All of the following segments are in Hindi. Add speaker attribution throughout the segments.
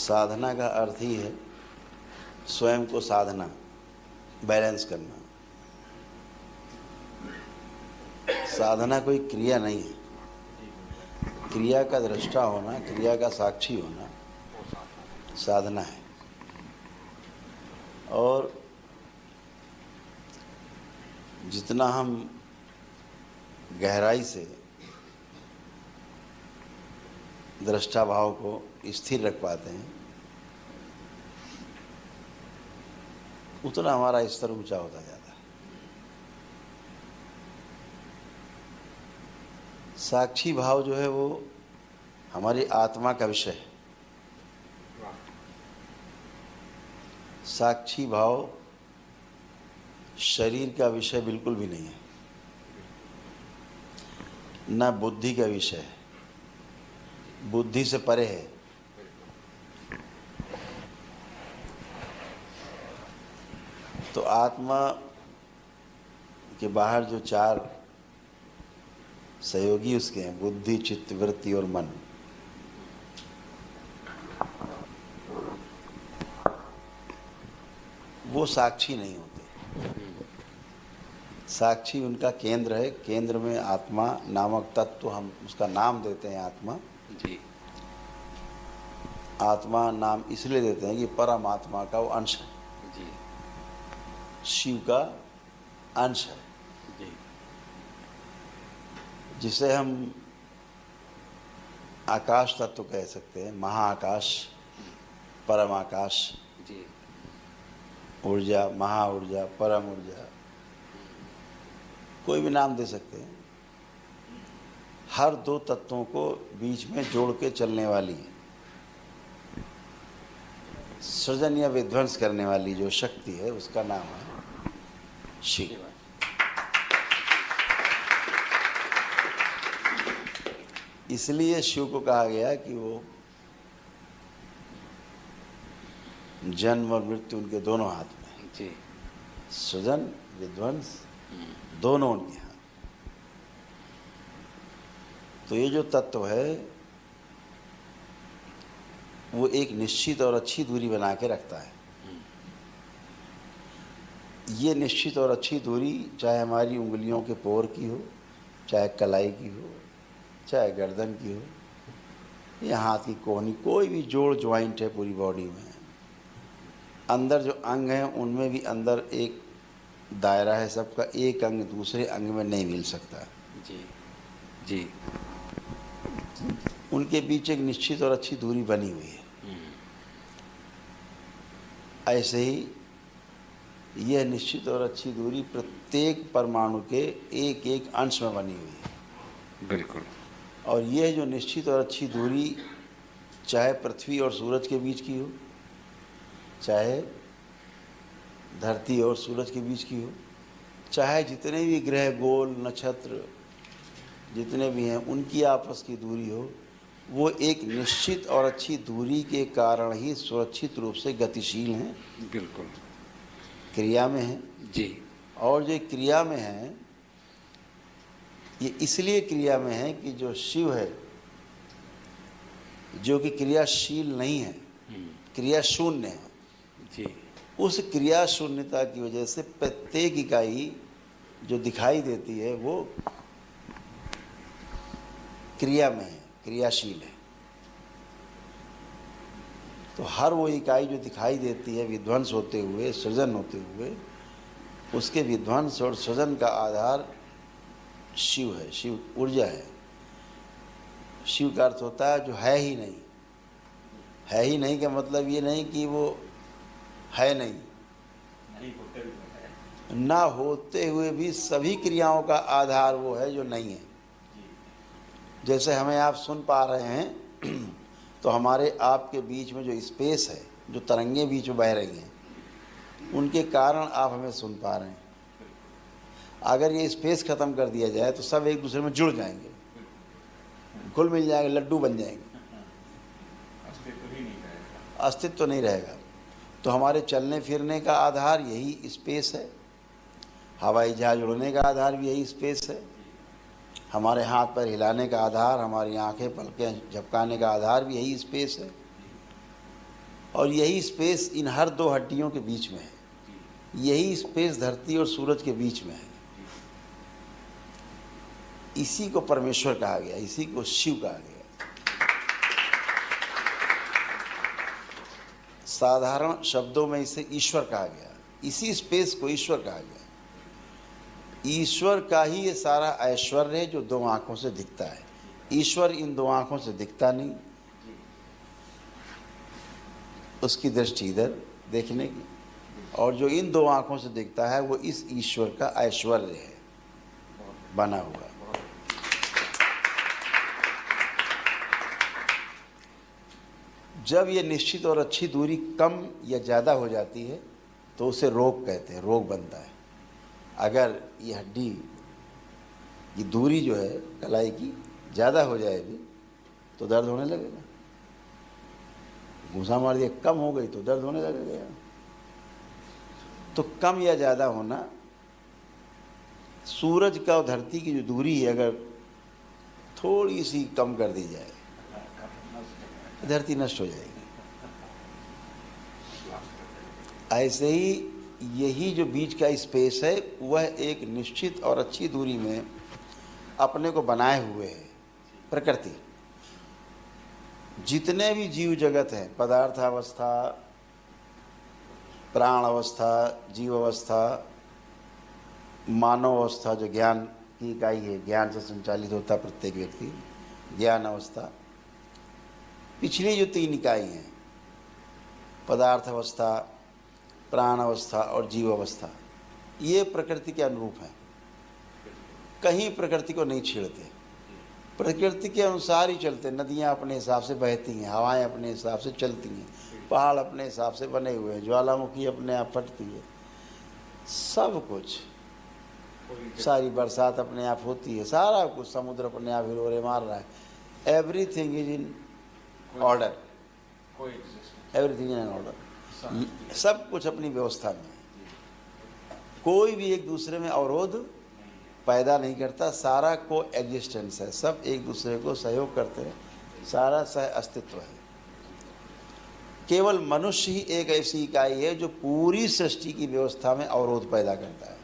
Speaker 1: साधना का अर्थ ही है स्वयं को साधना, बैलेंस करना। साधना कोई क्रिया नहीं है, क्रिया का दृष्टा होना, क्रिया का साक्षी होना साधना है। और जितना हम गहराई से दृष्टा भाव को स्थिर रख पाते हैं, उतना हमारा स्तर ऊंचा होता जाता है। साक्षी भाव जो है वो हमारी आत्मा का विषय है। साक्षी भाव शरीर का विषय बिल्कुल भी नहीं है, न बुद्धि का विषय है, बुद्धि से परे है। तो आत्मा के बाहर जो चार सहयोगी उसके हैं, बुद्धि, चित्त, वृत्ति और मन, वो साक्षी नहीं होते। साक्षी उनका केंद्र है। केंद्र में आत्मा नामक तत्व, हम उसका नाम देते हैं आत्मा
Speaker 2: जी।
Speaker 1: आत्मा नाम इसलिए देते हैं कि परमात्मा का वो अंश है
Speaker 2: जी।
Speaker 1: शिव का अंश है
Speaker 2: जी।
Speaker 1: जिसे हम आकाश तत्व कह सकते हैं, महाआकाश, परम आकाश,
Speaker 2: जी।
Speaker 1: ऊर्जा, महाऊर्जा, परम ऊर्जा, कोई भी नाम दे सकते हैं। हर दो तत्वों को बीच में जोड़ के चलने वाली, सृजन या विध्वंस करने वाली जो शक्ति है उसका नाम है शिव। इसलिए शिव को कहा गया कि वो जन्म और मृत्यु उनके दोनों हाथ में है।
Speaker 2: जी।
Speaker 1: सृजन विध्वंस दोनों उनके हाथ। तो ये जो तत्व है वो एक निश्चित और अच्छी दूरी बना के रखता है। ये निश्चित और अच्छी दूरी चाहे हमारी उंगलियों के पोर की हो, चाहे कलाई की हो, चाहे गर्दन की हो, या हाथ की कोहनी, कोई भी जोड़ ज्वाइंट है पूरी बॉडी में, अंदर जो अंग हैं उनमें भी अंदर एक दायरा है सबका। एक अंग दूसरे अंग में नहीं मिल सकता।
Speaker 2: जी। जी।
Speaker 1: उनके बीच एक निश्चित और अच्छी दूरी बनी हुई है। ऐसे ही यह निश्चित और अच्छी दूरी प्रत्येक परमाणु के एक एक अंश में बनी हुई है।
Speaker 2: बिल्कुल।
Speaker 1: और यह जो निश्चित और अच्छी दूरी चाहे पृथ्वी और सूरज के बीच की हो, चाहे धरती और सूरज के बीच की हो, चाहे जितने भी ग्रह, गोल, नक्षत्र जितने भी हैं उनकी आपस की दूरी हो, वो एक निश्चित और अच्छी दूरी के कारण ही सुरक्षित रूप से गतिशील हैं।
Speaker 2: बिल्कुल।
Speaker 1: क्रिया में हैं।
Speaker 2: जी।
Speaker 1: और जो क्रिया में हैं ये इसलिए क्रिया में है कि जो शिव है, जो कि क्रियाशील नहीं है, क्रिया शून्य है,
Speaker 2: जी।
Speaker 1: उस क्रिया शून्यता की वजह से प्रत्येक इकाई जो दिखाई देती है वो क्रिया में है, क्रियाशील है। तो हर वो इकाई जो दिखाई देती है विध्वंस होते हुए, सृजन होते हुए, उसके विध्वंस और सृजन का आधार शिव है, शिव ऊर्जा है। शिव का अर्थ होता है जो है ही नहीं। है ही नहीं का मतलब ये नहीं कि वो है नहीं, ना होते हुए भी सभी क्रियाओं का आधार वो है जो नहीं है। जैसे हमें आप सुन पा रहे हैं तो हमारे आपके बीच में जो स्पेस है, जो तरंगें बीच में बह रही हैं, उनके कारण आप हमें सुन पा रहे हैं। अगर ये स्पेस ख़त्म कर दिया जाए तो सब एक दूसरे में जुड़ जाएंगे, घुल मिल जाएंगे, लड्डू बन जाएंगे, अस्तित्व नहीं रहेगा। तो हमारे चलने फिरने का आधार यही स्पेस है, हवाई जहाज उड़ने का आधार भी यही स्पेस है, हमारे हाथ पैर हिलाने का आधार, हमारी आंखें पलकें झपकाने का आधार भी यही स्पेस है। और यही स्पेस इन हर दो हड्डियों के बीच में है, यही स्पेस धरती और सूरज के बीच में है। इसी को परमेश्वर कहा गया, इसी को शिव कहा गया। साधारण शब्दों में इसे ईश्वर कहा गया, इसी स्पेस को ईश्वर कहा गया। ईश्वर का ही ये सारा ऐश्वर्य है जो दो आंखों से दिखता है। ईश्वर इन दो आंखों से दिखता नहीं, उसकी दृष्टि इधर देखने की, और जो इन दो आंखों से दिखता है वो इस ईश्वर का ऐश्वर्य है बना हुआ। जब ये निश्चित और अच्छी दूरी कम या ज़्यादा हो जाती है तो उसे रोग कहते हैं, रोग बनता है। अगर ये हड्डी की दूरी जो है कलाई की ज़्यादा हो जाएगी तो दर्द होने लगेगा। घूसा मार दिया, कम हो गई तो दर्द होने लगेगा। तो कम या ज़्यादा होना, सूरज का और धरती की जो दूरी है अगर थोड़ी सी कम कर दी जाए धरती नष्ट हो जाएगी। ऐसे ही यही जो बीच का स्पेस है वह एक निश्चित और अच्छी दूरी में अपने को बनाए हुए है। प्रकृति, जितने भी जीव जगत हैं, पदार्थ अवस्था, प्राण अवस्था, जीव अवस्था, मानव अवस्था जो ज्ञान की इकाई है, ज्ञान से संचालित होता प्रत्येक व्यक्ति, ज्ञान अवस्था, पिछली जो तीन इकाई हैं, पदार्थ अवस्था, प्राण अवस्था और जीव अवस्था, ये प्रकृति के अनुरूप हैं। कहीं प्रकृति को नहीं छेड़ते, प्रकृति के अनुसार ही चलते। नदियाँ अपने हिसाब से बहती हैं, हवाएं अपने हिसाब से चलती हैं, पहाड़ अपने हिसाब से बने हुए हैं, ज्वालामुखी अपने आप फटती है, सब कुछ, सारी बरसात अपने आप होती है, सारा कुछ, समुद्र अपने आप हिलोरे मार रहा है। Everything is in order, everything in order, सब कुछ अपनी व्यवस्था में। कोई भी एक दूसरे में अवरोध पैदा नहीं करता, सारा को एग्जिस्टेंस है, सब एक दूसरे को सहयोग करते हैं, सारा सह अस्तित्व है। केवल मनुष्य ही एक ऐसी इकाई है जो पूरी सृष्टि की व्यवस्था में अवरोध पैदा करता है।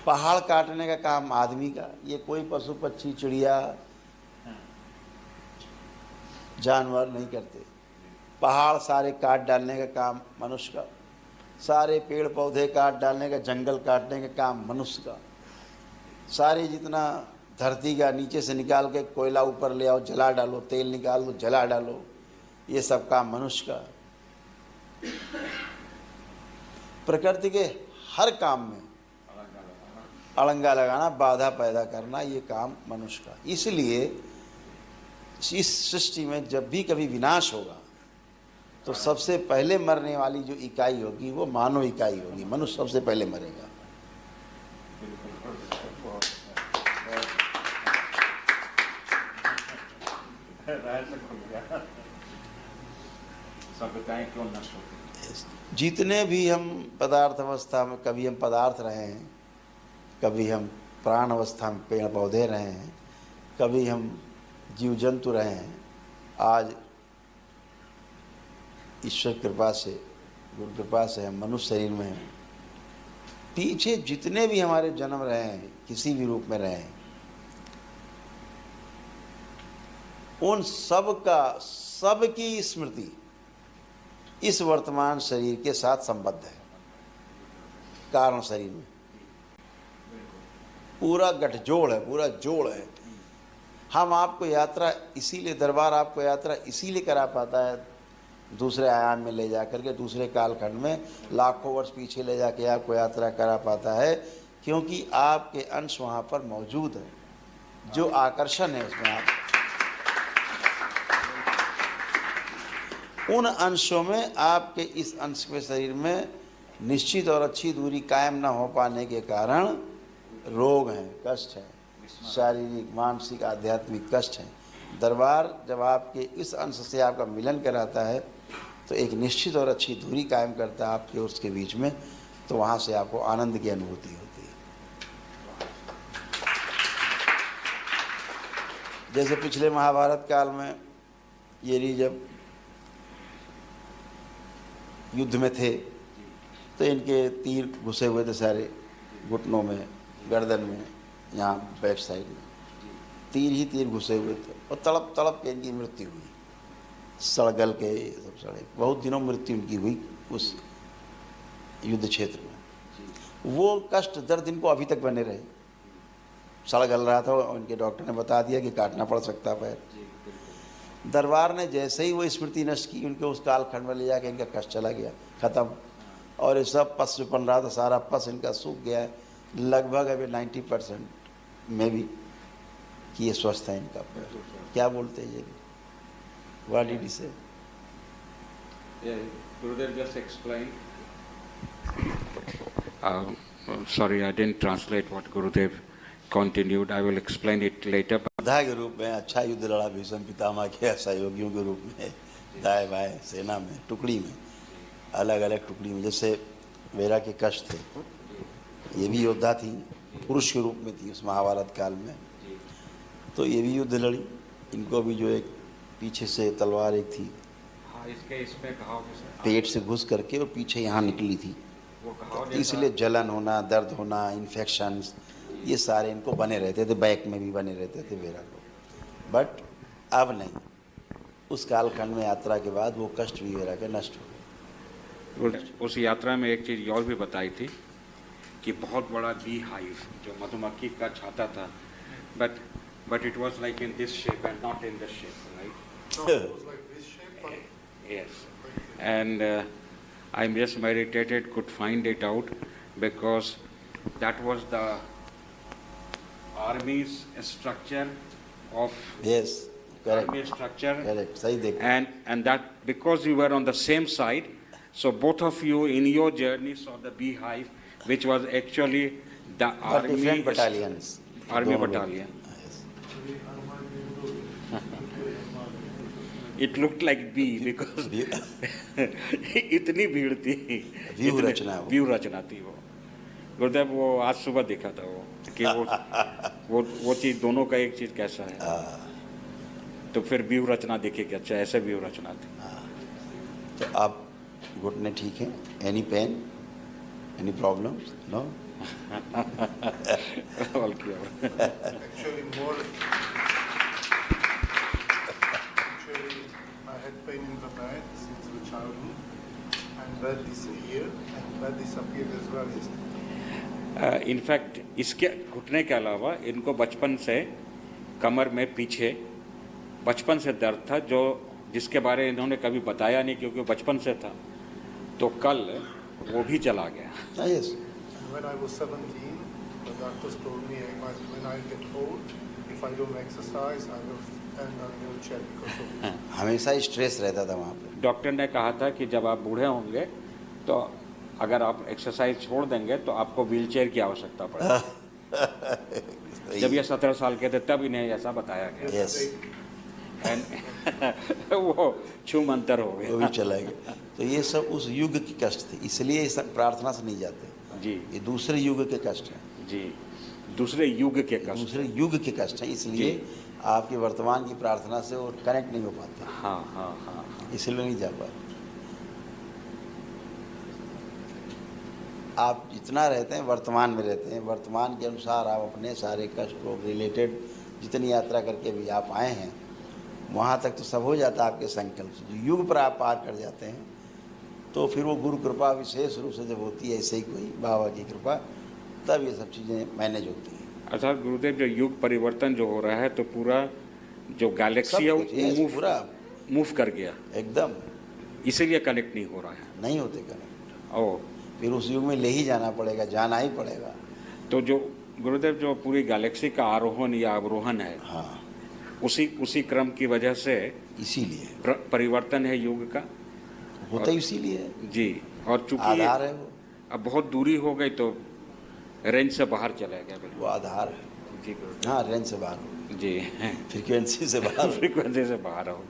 Speaker 1: पहाड़ काटने का काम आदमी का, ये कोई पशु पक्षी चिड़िया जानवर नहीं करते। पहाड़ सारे काट डालने का काम मनुष्य का, सारे पेड़ पौधे काट डालने का, जंगल काटने का काम मनुष्य का, सारे जितना धरती का नीचे से निकाल के कोयला ऊपर ले आओ जला डालो, तेल निकाल दो जला डालो, ये सब काम मनुष्य का। प्रकृति के हर काम में अड़ंगा लगाना, बाधा पैदा करना, ये काम मनुष्य का। इसलिए इस सृष्टि में जब भी कभी विनाश होगा तो सबसे पहले मरने वाली जो इकाई होगी वो मानव इकाई होगी, मनुष्य सबसे पहले मरेगा। जितने भी हम पदार्थ अवस्था में, कभी हम पदार्थ रहे हैं, कभी हम प्राण अवस्था में पेड़ पौधे रहे हैं, कभी हम जीव जंतु रहे हैं, आज ईश्वर कृपा से, गुरु कृपा से हम मनुष्य शरीर में हैं। पीछे जितने भी हमारे जन्म रहे हैं, किसी भी रूप में रहे हैं, उन सब का, सब की स्मृति इस वर्तमान शरीर के साथ संबद्ध है। कारण शरीर में पूरा गठजोड़ है, पूरा जोड़ है। हम आपको यात्रा इसीलिए, दरबार आपको यात्रा इसीलिए करा पाता है, दूसरे आयाम में ले जा करके, दूसरे कालखंड में लाखों वर्ष पीछे ले जाके आपको यात्रा करा पाता है, क्योंकि आपके अंश वहाँ पर मौजूद है। जो आकर्षण है उसमें आप, उन अंशों में आपके इस अंश के शरीर में निश्चित और अच्छी दूरी कायम न हो पाने के कारण रोग हैं, कष्ट हैं, शारीरिक, मानसिक, आध्यात्मिक कष्ट हैं। दरबार जब आपके इस अंश से आपका मिलन कराता है तो एक निश्चित और अच्छी दूरी कायम करता है आपके उसके बीच में, तो वहाँ से आपको आनंद की अनुभूति होती है। जैसे पिछले महाभारत काल में ये नहीं जब युद्ध में थे तो इनके तीर घुसे हुए थे सारे घुटनों में, गर्दन में, यहाँ बैक साइड में तीर ही तीर घुसे हुए थे और तड़प तड़प के इनकी मृत्यु हुई, सड़गल के सब सड़े, बहुत दिनों मृत्यु इनकी हुई उस युद्ध क्षेत्र में। वो कष्ट दर्द इनको अभी तक बने रहे, सड़गल रहा था और उनके डॉक्टर ने बता दिया कि काटना पड़ सकता पैर। दरबार ने जैसे ही वो स्मृति नष्ट की, उनके उस कालखंड में ले जाके इनका कष्ट चला गया, ख़त्म। और ये सब पस जो बन रहा था, सारा पस इनका सूख गया है, लगभग अभी 90% में भी कि ये स्वस्थ है इनका पैर। क्या बोलते हैं ये, व्हाट डिड ही से?
Speaker 2: Gurudev just explained. Sorry, I didn't translate what Gurudev continued. I will explain it later.
Speaker 1: योद्धा के रूप में अच्छा युद्ध लड़ा भीष्म पितामह के सहयोगियों के रूप में, दाएं बाएं सेना में, टुकड़ी में, अलग अलग टुकड़ी में। जैसे वीरा के कष्ट थे, ये भी योद्धा थी, पुरुष के रूप में थी उस महाभारत काल में, तो ये भी युद्ध लड़ी। इनको भी जो एक पीछे से तलवार एक थी,
Speaker 2: इसमें
Speaker 1: पेट से घुस करके और पीछे यहाँ निकली थी, तो इसलिए जलन होना, दर्द होना, इन्फेक्शंस, ये सारे इनको बने रहते थे, बैक में भी बने रहते थे वीरा को। बट अब नहीं, उस कालखंड में यात्रा के बाद वो कष्ट भी वीरा के नष्ट हो गए।
Speaker 2: उस यात्रा में एक चीज़ और भी बताई थी कि बहुत बड़ा बी हाइव जो मधुमक्खी का छाता था, but it was like in this shape and not in this shape, right? Yes, and I just meditated, could find it out because that was the army's structure of
Speaker 1: Yes, correct.
Speaker 2: army structure,
Speaker 1: Correct, सही देखा।
Speaker 2: and that because you were on the same side, so both of you in your journey saw the beehive, which was actually the
Speaker 1: But
Speaker 2: army
Speaker 1: different battalions.
Speaker 2: army
Speaker 1: दोनों
Speaker 2: battalion.
Speaker 1: Yes.
Speaker 2: It looked like bee because इतनी भीड़ थी,
Speaker 1: व्यू रचना वो।
Speaker 2: व्यू रचना थी वो। गुरुदेव वो आज सुबह देखा था वो कि वो चीज़ दोनों का एक चीज़ कैसा है, तो फिर व्यू रचना देखी कि अच्छा ऐसे व्यू रचना थी।
Speaker 1: तो आप घुटने ठीक हैं? Any pain, any problems? No?
Speaker 2: All clear.
Speaker 3: Actually, I had pain in the back since the childhood, and that disappeared, and that disappeared as well yesterday.
Speaker 2: In fact इसके घुटने के अलावा इनको बचपन से कमर में पीछे बचपन से दर्द था, जो जिसके बारे में इन्होंने कभी बताया नहीं क्योंकि बचपन से था, तो कल वो भी चला गया।
Speaker 1: Yes.
Speaker 3: And when I was 17, the doctors told me when I get old, if I don't exercise, I will end on a wheelchair because of it.
Speaker 1: हमेशा स्ट्रेस रहता था वहाँ पे।
Speaker 2: डॉक्टर ने कहा था कि जब आप बूढ़े होंगे तो अगर आप एक्सरसाइज छोड़ देंगे तो आपको व्हीलचेयर की आवश्यकता पड़ेगी। जब ये 17 साल के थे तब इन्हें ऐसा बताया गया।
Speaker 1: Yes.
Speaker 2: एंड वो छूमंतर हो
Speaker 1: वो
Speaker 2: गया।
Speaker 1: भी चला गया। तो ये सब उस युग की कष्ट थे, इसलिए इस प्रार्थना से नहीं जाते।
Speaker 2: जी
Speaker 1: ये दूसरे युग के कष्ट हैं,
Speaker 2: जी, दूसरे युग के कष्ट।
Speaker 1: दूसरे युग के कष्ट हैं, इसलिए आपकी वर्तमान की प्रार्थना से वो कनेक्ट नहीं हो पाते,
Speaker 2: हाँ हाँ हाँ।
Speaker 1: इसलिए नहीं जा पाते। आप जितना रहते हैं वर्तमान में रहते हैं, वर्तमान के अनुसार आप अपने सारे कष्टों रिलेटेड जितनी यात्रा करके भी आप आए हैं वहाँ तक तो सब हो जाता है आपके संकल्प से। जो युग पर आप पार कर जाते हैं तो फिर वो गुरु कृपा विशेष रूप से जब होती है, ऐसे ही कोई बाबा की कृपा, तब ये सब चीज़ें मैनेज होती हैं।
Speaker 2: अर्थात गुरुदेव जो युग परिवर्तन जो हो रहा है तो पूरा जो गैलेक्सी है
Speaker 1: सब कुछ, yes,
Speaker 2: वो
Speaker 1: पूरा
Speaker 2: मूव कर गया,
Speaker 1: एकदम
Speaker 2: इसीलिए कनेक्ट नहीं हो रहा है।
Speaker 1: नहीं होते कनेक्ट,
Speaker 2: और
Speaker 1: फिर उस युग में ले ही जाना पड़ेगा, जाना ही पड़ेगा।
Speaker 2: तो जो गुरुदेव जो पूरी गैलेक्सी का आरोहण या अवरोहण है,
Speaker 1: हाँ,
Speaker 2: उसी क्रम की वजह से
Speaker 1: इसीलिए
Speaker 2: परिवर्तन है युग का,
Speaker 1: होता ही इसीलिए है।
Speaker 2: जी। और चूंकि
Speaker 1: आधार है वो,
Speaker 2: अब बहुत दूरी हो गई तो रेंज से बाहर चला गया।
Speaker 1: वो
Speaker 2: बिल्कुल
Speaker 1: आधार है।
Speaker 2: जी गुरुदेव।
Speaker 1: हाँ, रेंज से बाहर हो,
Speaker 2: जी
Speaker 1: फ्रीक्वेंसी से बाहर।
Speaker 2: फ्रीक्वेंसी से बाहर हो गया।